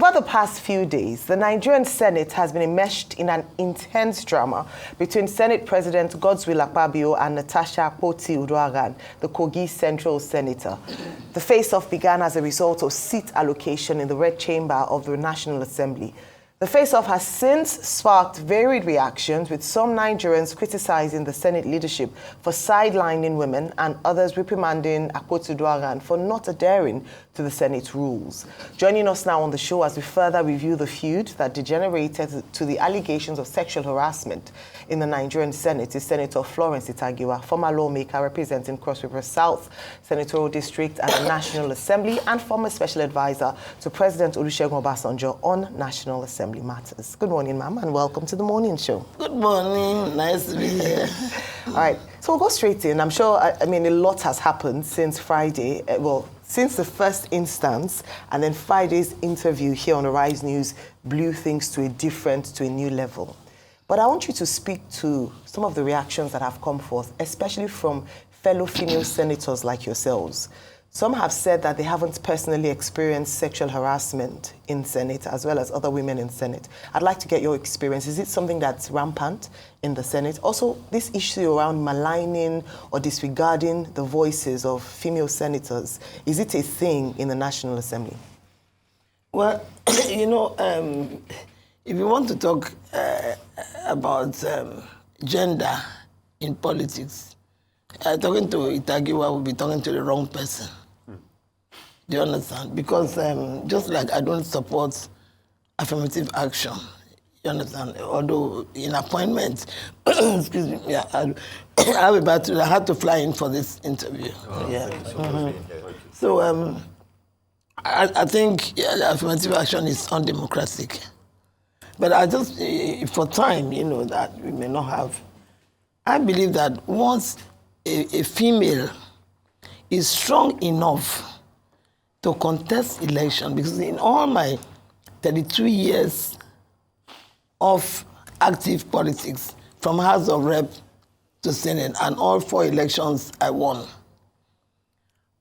Over the past few days, the Nigerian Senate has been enmeshed in an intense drama between Senate President Godswill Akpabio and Natasha Akpoti-Uduaghan, the Kogi Central Senator. The face-off began as a result of seat allocation in the Red Chamber of the National Assembly. The face-off has since sparked varied reactions, with some Nigerians criticizing the Senate leadership for sidelining women and others reprimanding Akpoti-Uduaghan for not adhering to the Senate rules. Joining us now on the show as we further review the feud that degenerated to the allegations of sexual harassment in the Nigerian Senate is Senator Florence Ita-Giwa, former lawmaker representing Cross River South Senatorial District at the National Assembly and former special advisor to President Olusegun Obasanjo on National Assembly matters. Good morning, ma'am, and welcome to the morning show. Good morning. Nice to be here. All right, so we'll go straight in. I'm sure, a lot has happened since Friday. Since the first instance, and then Friday's interview here on Arise News blew things to a new level. But I want you to speak to some of the reactions that have come forth, especially from fellow female senators like yourselves. Some have said that they haven't personally experienced sexual harassment in Senate, as well as other women in Senate. I'd like to get your experience. Is it something that's rampant in the Senate? Also, this issue around maligning or disregarding the voices of female senators, is it a thing in the National Assembly? Well, if you want to talk about gender in politics, talking to Ita-Giwa will be talking to the wrong person. Do you understand? Because just like I don't support affirmative action, you understand? Although in appointments, excuse me, yeah, I had to fly in for this interview. Oh, yeah. Mm-hmm. So I think affirmative action is undemocratic. But I just, for time, that we may not have, I believe that once a female is strong enough to contest election, because in all my 32 years of active politics, from House of Rep to Senate, and all 4 elections I won,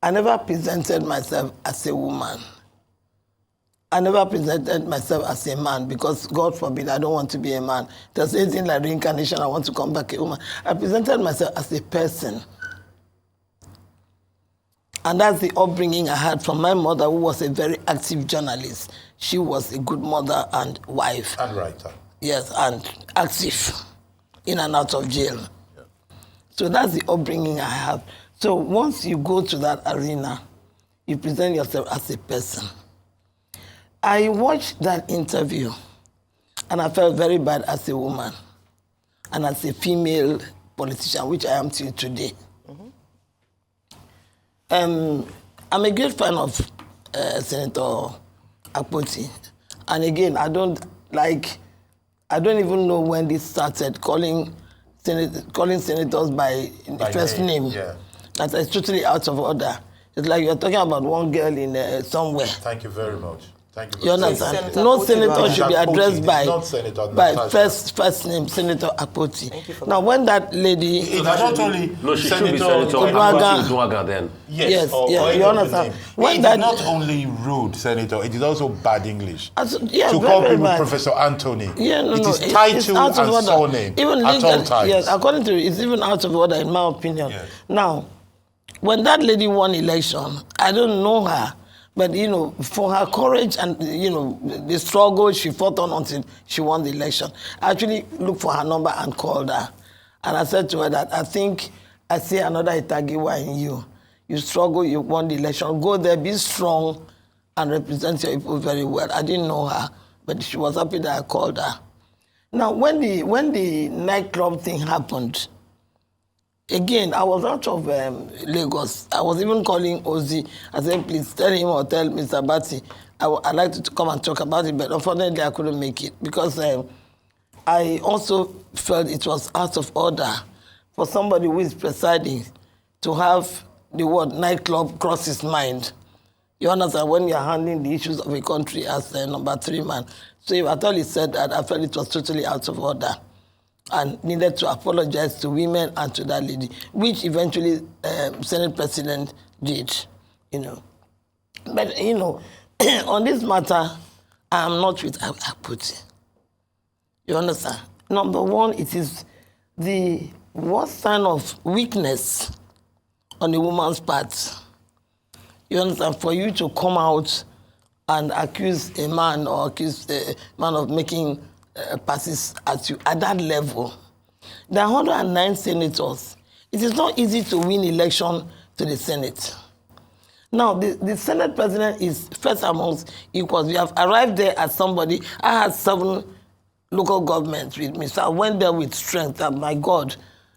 I never presented myself as a woman. I never presented myself as a man, because God forbid, I don't want to be a man. There's anything like reincarnation, I want to come back a woman. I presented myself as a person. And that's the upbringing I had from my mother, who was a very active journalist. She was a good mother and wife. And writer. Yes, and active, in and out of jail. Yeah. So that's the upbringing I have. So once you go to that arena, you present yourself as a person. I watched that interview, and I felt very bad as a woman and as a female politician, which I am till today. I'm a great fan of Senator Akpoti. And again, I don't even know when this started, calling senators by first name. Yeah. That is totally out of order. It's like you're talking about one girl in somewhere. Thank you very much. Thank you. You understand? No senator should be addressed by first name, Senator Akpoti. Now, when that lady... She should be Senator Uduaghan then. Yes, you understand? When that not only rude, Senator, it is also bad English. To call people bad. Professor Anthony. Yeah, it is title and surname even at all times. Yes, according to it's even out of order, in my opinion. Yes. Now, when that lady won election, I don't know her. But, for her courage and, the struggle she fought on until she won the election, I actually looked for her number and called her. And I said to her that I think I see another Ita-Giwa in you. You struggle, you won the election. Go there, be strong, and represent your people very well. I didn't know her, but she was happy that I called her. Now, when the nightclub thing happened, again, I was out of Lagos. I was even calling Ozzy. I said, please tell him or tell Mr. Bati, I'd like to come and talk about it, but unfortunately I couldn't make it because I also felt it was out of order for somebody who is presiding to have the word nightclub cross his mind. You understand, when you're handling the issues of a country as number 3 man. So if at all he said that, I felt it was totally out of order. And needed to apologize to women and to that lady, which eventually Senate President did, But, on this matter, I am not with Akpoti. You understand? Number one, it is the worst sign of weakness on a woman's part. You understand? For you to come out and accuse a man or accuse a man of making passes at you at that level. There are 109 senators. It is not easy to win election to the Senate. Now, the Senate president is first amongst equals. We have arrived there as somebody. I had 7 local governments with me, so I went there with strength. And my God,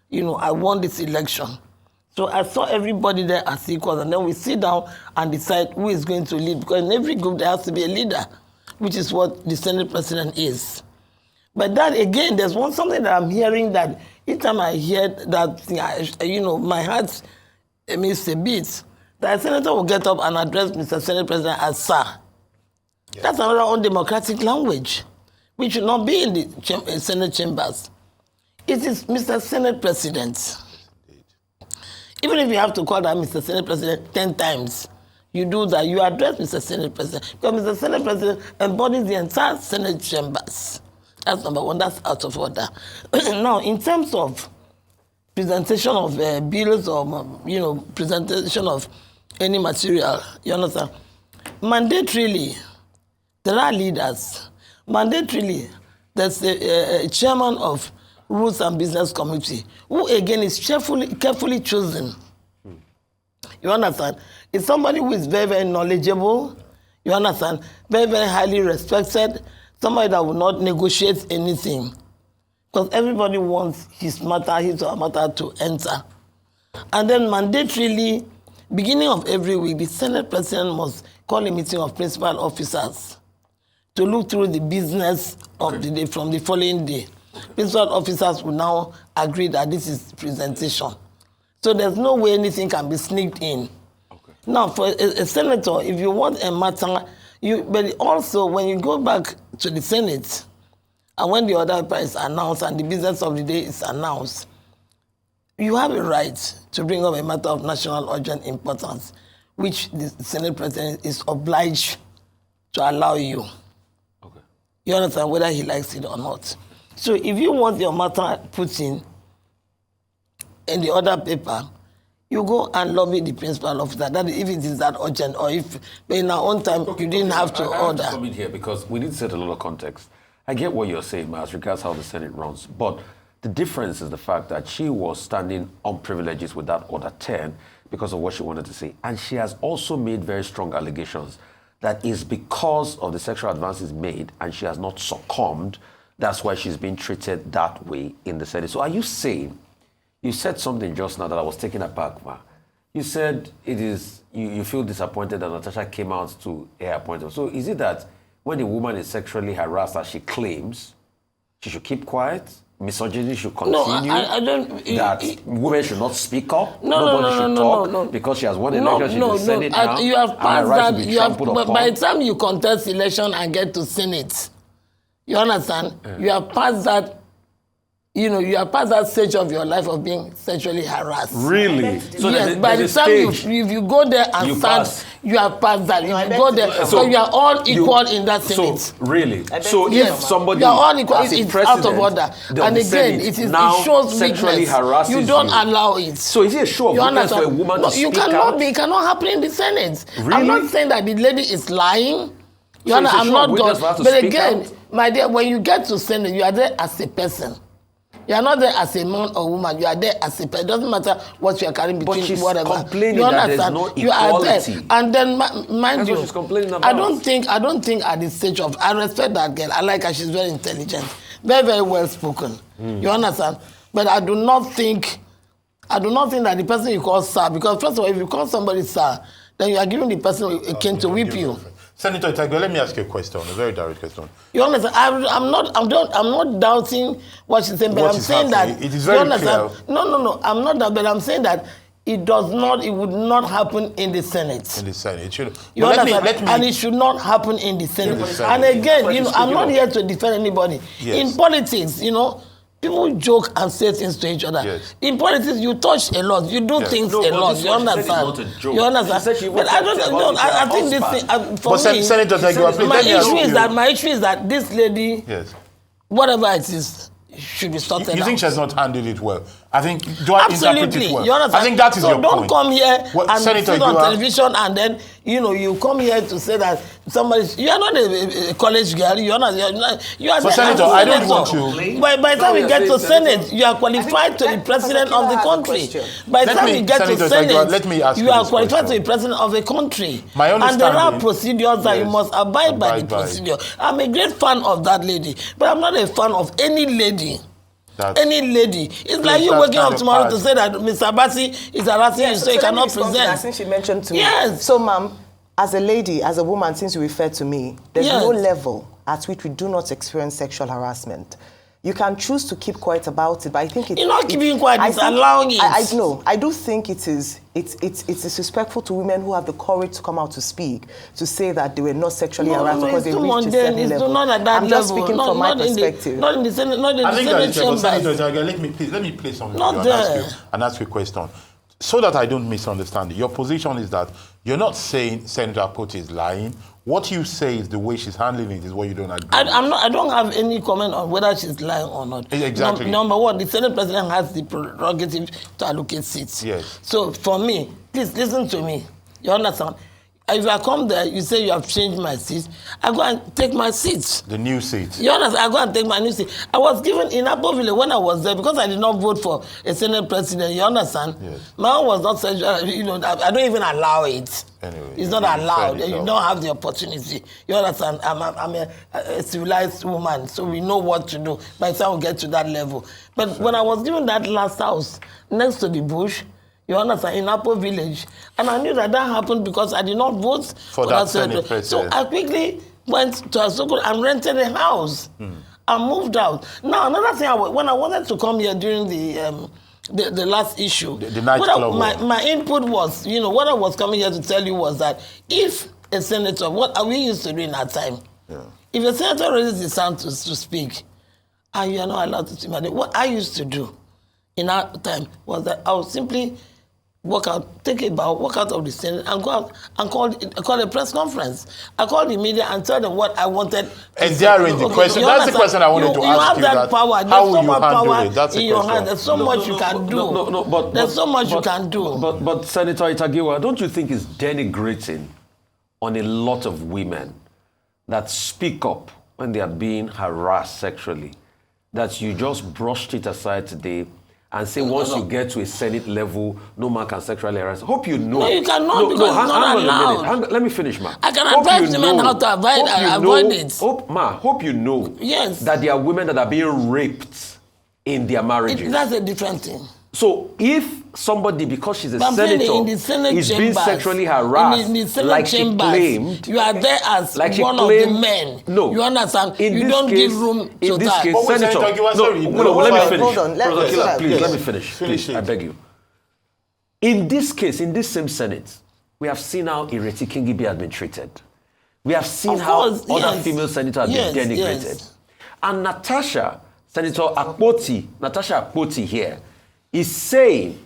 you know, I won this election. So I saw everybody there as equals, and then we sit down and decide who is going to lead. Because in every group there has to be a leader, which is what the Senate president is. But that again, there's something that I'm hearing that each time I hear that, you know, my heart makes a beat. That a senator will get up and address Mr. Senate President as sir. Yeah. That's another undemocratic language, which should not be in the Senate chambers. It is Mr. Senate President. Even if you have to call that Mr. Senate President 10 times, you do that, you address Mr. Senate President. Because Mr. Senate President embodies the entire Senate chambers. That's number one, that's out of order. Now, in terms of presentation of bills or, you know, presentation of any material, you understand? Mandatorily, there are leaders. Mandatorily, there's a chairman of Rules and Business Committee, who again is carefully chosen. You understand? It's somebody who is very, very knowledgeable. You understand? Very, very highly respected. Somebody that will not negotiate anything. Because everybody wants his or her matter to enter. And then mandatorily, beginning of every week, the Senate President must call a meeting of principal officers to look through the business of the day from the following day. Principal officers will now agree that this is presentation. So there's no way anything can be sneaked in. Okay. Now, for a senator, if you want a matter, but also when you go back to the Senate, and when the order is announced and the business of the day is announced, you have a right to bring up a matter of national urgent importance, which the Senate President is obliged to allow you. Okay. You understand whether he likes it or not. So if you want your matter put in the other paper, you go and lobby the principal officer. That if it is that urgent, or if in our own time you didn't have to order. I have to come in here because we need to set a lot of context. I get what you're saying, as regards how the Senate runs, but the difference is the fact that she was standing on privileges with that order 10 because of what she wanted to say, and she has also made very strong allegations that is because of the sexual advances made, and she has not succumbed. That's why she's being treated that way in the Senate. So are you saying, you said something just now that I was taken aback by. You said it is, you feel disappointed that Natasha came out to air a point. So is it that when a woman is sexually harassed, as she claims, she should keep quiet? Misogyny should continue? No, I don't... That women should not speak up? Nobody should talk? Because she has won the election, she's in the Senate now? You have passed that. By the time you contest election and get to Senate, you understand? Yeah. You have passed that, you know, you have passed that stage of your life of being sexually harassed. Really? So yes, by the time if you go there and stand, you have passed that. If you go there, so you are all equal in that Senate. So, really? So if somebody, you are all equal, it's out of order. And again, it shows weakness. You don't allow it. So is it a show of weakness for a woman to speak out? It cannot happen in the Senate. Really? I'm not saying that the lady is lying. So I'm not God. But again, my dear, when you get to Senate, you are there as a person. You are not there as a man or woman. You are there as a person. It doesn't matter what you are carrying between whatever. But she's complaining that there's no equality. You are there. And then, mind you, she's complaining about. I don't think at this stage of, I respect that girl. I like her. She's very intelligent. Very, very well spoken. You understand? But I do not think that the person you call sir, because first of all, if you call somebody sir, then you are giving the person a cane to whip you. Senator Ita-Giwa, let me ask you a question, a very direct question. You understand? I'm not doubting what she's saying, but I'm saying that it is very clear. No. I'm not that, but I'm saying that it would not happen in the Senate. In the Senate, it should. You understand? And it should not happen in the Senate. And again, I'm not here to defend anybody. Yes. In politics, People joke and say things to each other. Yes. In politics, you touch a lot. You do things a lot. You understand? You understand? But I don't know. I think this thing, for me, Senator Ita-Giwa, please, my issue is that this lady, whatever it is, should be sorted out. You think she has not handled it well? I think, do I interpret it well? You understand? I think that is your point. point. So don't come here and Senator sit on television and then, you come here to say that you are not a college girl. You are not. You are. So, Senator, I don't want to. By the time we get to Senate, you are qualified to be president of the country. By the time we get to Senate, you are qualified to be president of a country. And there are procedures that you must abide by the procedure. I'm a great fan of that lady, but I'm not a fan of any lady. Any lady. It's like you waking up tomorrow to say that Mr. Abasi is harassing you, so you cannot present. I think she mentioned to me. Yes. So, ma'am, as a lady, as a woman, since you referred to me, there's no level at which we do not experience sexual harassment. You can choose to keep quiet about it, but I think it's... You're not keeping quiet, it's allowing it. I know. I do think it's disrespectful to women who have the courage to come out to speak, to say that they were not sexually harassed because they reached a certain level. Not at that I'm just speaking from my perspective. Not in the Senate chamber. Senator, let me play something and ask you a question. So that I don't misunderstand you. Your position is that you're not saying Senator Akpoti is lying. What you say is the way she's handling it is what you don't agree with. I don't have any comment on whether she's lying or not. Exactly. Number one, the Senate President has the prerogative to allocate seats. Yes. So for me, please listen to me. You understand? If I come there, you say you have changed my seat, I go and take my seat. The new seat. You understand? I go and take my new seat. I was given in Akpoti when I was there because I did not vote for a Senate President. You understand? Yes. My own was not such, I don't even allow it. Anyway, it's not allowed. You don't have the opportunity. You understand? I'm a civilized woman, so we know what to do by the time we get to that level. But when I was given that last house next to the bush, you understand, in Apo village. And I knew that happened because I did not vote for that Senate President. So I quickly went to Asserting and rented a house and moved out. Now, another thing, when I wanted to come here during the last issue, the night club my input was, what I was coming here to tell you was that if a senator, what we used to do in our time, if a senator raises his hand to speak, and you are not allowed to speak, what I used to do in our time was that I would simply walk out, take a bow, walk out of the Senate and go out and call a press conference. I called the media and tell them what I wanted. And during the question, that's the question I wanted to ask you. You have that power. There's so much power in your hand. There's so much you can do. There's so much you can do. But Senator Ita-Giwa, don't you think it's denigrating on a lot of women that speak up when they are being harassed sexually, that you just brushed it aside today and say once you get to a Senate level, no man can sexually harass? Hope you know. No, you cannot because it's not allowed. Let me finish, ma. I can advise the men how to avoid it. Hope you know that there are women that are being raped in their marriages. That's a different thing. So if somebody, because she's a senator, is being sexually harassed, like she claimed, you are there as one of the men. No, you understand? You don't give room to that. In this case, Senator, let me finish. Hold on, please, let me finish. Please, I beg you. In this case, in this same Senate, we have seen how Ireti Kingibe has been treated. We have seen how other female senators have been denigrated. And Senator Akpoti here, is saying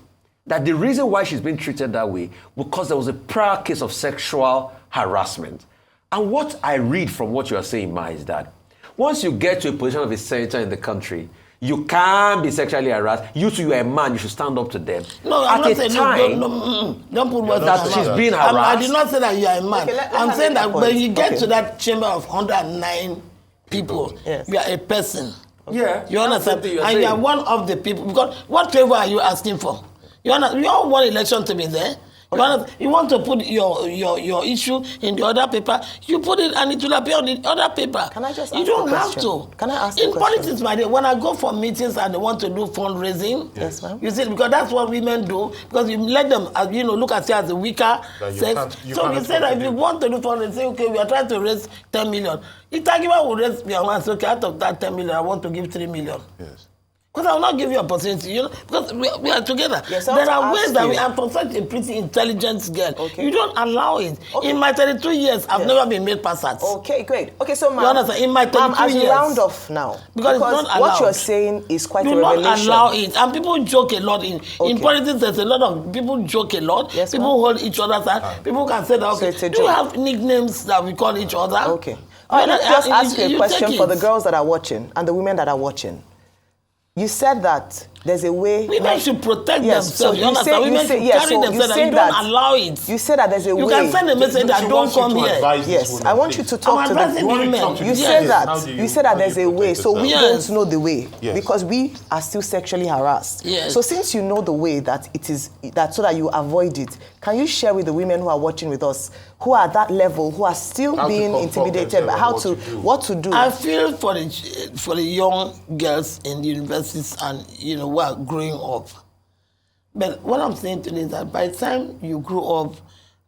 that the reason why she's been treated that way because there was a prior case of sexual harassment. And what I read from what you are saying, Ma, is that once you get to a position of a senator in the country, you can't be sexually harassed. You two, you are a man, you should stand up to them. No, I'm not saying don't put words that she's being harassed. I did not say that you are a man. Okay, I'm saying that when you get to that chamber of 109 people, you are a person. Yeah, you understand? And you are one of the people. Because what favor are you asking for? You all want election to be there. You want to put your issue in the other paper. You put it and it will appear on the other paper. Can I just ask you don't have to. Can I ask in politics, my dear, when I go for meetings and they want to do fundraising, yes, ma'am. You see, because that's what women do. Because you let them, look at you as a weaker sex. So you say that if you want to do fundraising, say, okay, we are trying to raise 10 million. Ita-Giwa will raise your hand. Okay, out of that 10 million, I want to give 3 million. Yes. Because I will not give you opportunity, you know, because we are together. Yes, there are ways that you. we are for such a pretty intelligent girl. Okay. You don't allow it. Okay. In my 32 years, I've never been made passat. Okay, great. Okay, so you understand? In my 32 as years, you round off now, because it's not allowed. What you're saying is quite a revelation. Do not allow it. And people joke a lot. In politics, there's a lot of people joke a lot. Yes, people hold each other's hand. People can say that, okay, so do you have nicknames that we call each other? Okay. All right, let me just ask you a question for the girls that are watching and the women that are watching. You said that there's a way... Women should protect themselves. So you understand? Women should carry themselves and you don't allow it. You say that there's a way... You can send a message that don't come here. Yes, I want you to talk to them. You say that there's a way, so we don't know the way because we are still sexually harassed. Yes. So since you know the way that it is, that so that you avoid it, can you share with the women who are watching with us, who are at that level, who are still being intimidated, by what to do? I feel for the young girls in the universities and, you know, who are growing up. But what I'm saying today is that by the time you grow up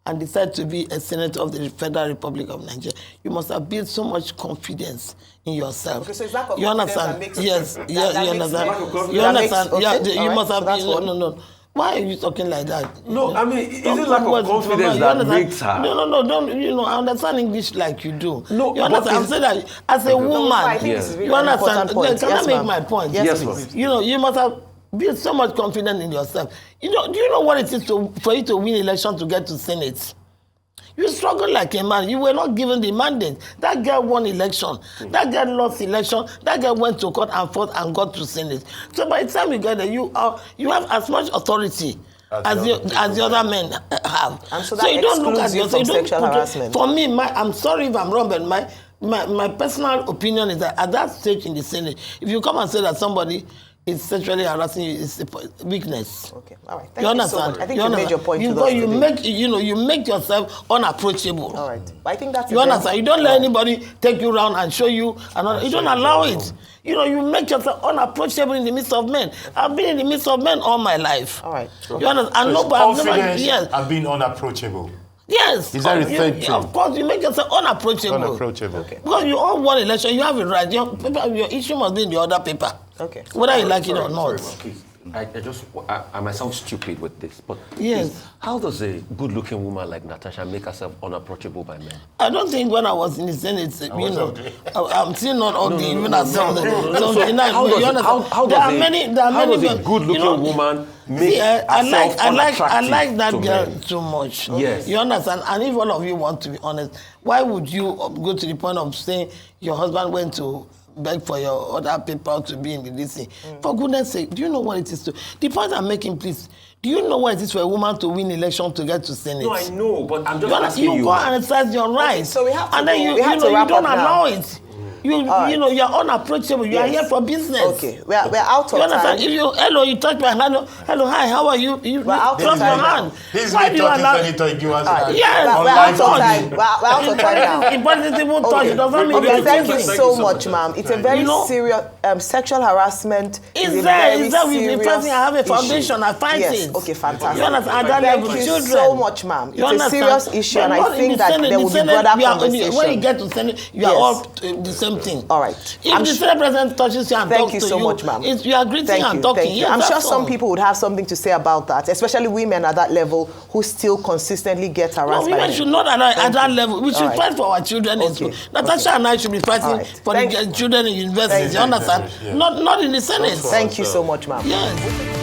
and decide to be a senator of the Federal Republic of Nigeria, you must have built so much confidence in yourself. Okay, so it's lack of you understand? That makes yes, that, yeah, that you understand. You understand? Okay. Yeah, you right. must have so been. No. Why are you talking like that? No, I mean, is it lack of confidence that makes her? No, don't, you know, I understand English like you do. No, you understand? I'm saying that as a woman, you understand? Can I make my point? Yes, please. You know, you must have built so much confidence in yourself. You know, do you know what it is for you to win election to get to Senate? You struggle like a man. You were not given the mandate. That girl won election. That girl lost election. That girl went to court and fought and got to Senate. So by the time you get there, you have as much authority as the other men have. And so you don't look at yourself. Sexual harassment. For me, I'm sorry if I'm wrong, but my personal opinion is that at that stage in the Senate, if you come and say that somebody is sexually harassing you, it's a weakness. Okay, all right. Thank you so much. I think you made your point to us you make yourself unapproachable. All right. But I think that's you understand. You don't let anybody take you around and show you another. You don't allow it. You know, you make yourself unapproachable in the midst of men. I've been in the midst of men all my life. All right. Okay. You understand? So confidence and being unapproachable. Yes. Is that a third thing? Of course, you make yourself unapproachable. Unapproachable. Okay. Because you all won election, you have a right. Your issue must be in the other paper. Okay. Whether you like it or not. I might sound stupid with this, but yes. How does a good-looking woman like Natasha make herself unapproachable by men? I don't think when I was in the Senate, I'm still not ugly, even as some. How does a good-looking woman make herself unattractive? I like that girl men? too much. Yes. You understand? And if all of you want to be honest, why would you go to the point of saying your husband went to beg for your other people to be in the DC? For goodness sake, do you know what it is to... The point I'm making, please, do you know what it is for a woman to win election to get to Senate? No, I know, but I'm just asking you. You go and exercise your rights. Okay, so we have to and then you don't allow it. You know, you're unapproachable. You are here for business. Okay, we're out of time. If you touch my hand, hello, hi, how are you? You trust your hand. This is me talking Senator Ita-Giwa's hand. Yes, we're out of time. We're out of time now. Important people touch. It doesn't mean you're thank you so much, ma'am. It's a very serious sexual harassment. Is there with the person I have a foundation? I fight it. Yes, okay, fantastic. You understand? At that level, Thank you children. so much, ma'am. It's a serious issue, and I think that there will be broader conversation. When you get to Senate, you are all the same thing. All right. If the Senate President touches you and talks to you, thank you so much, ma'am. You are greeting and talking. Yes, I'm sure some people would have something to say about that, especially women at that level who still consistently get harassed. No, women should not at that level. We should fight for our children in school. Natasha and I should be fighting for the children in universities. You understand? Not in the Senate. Thank you so much, ma'am. Yes.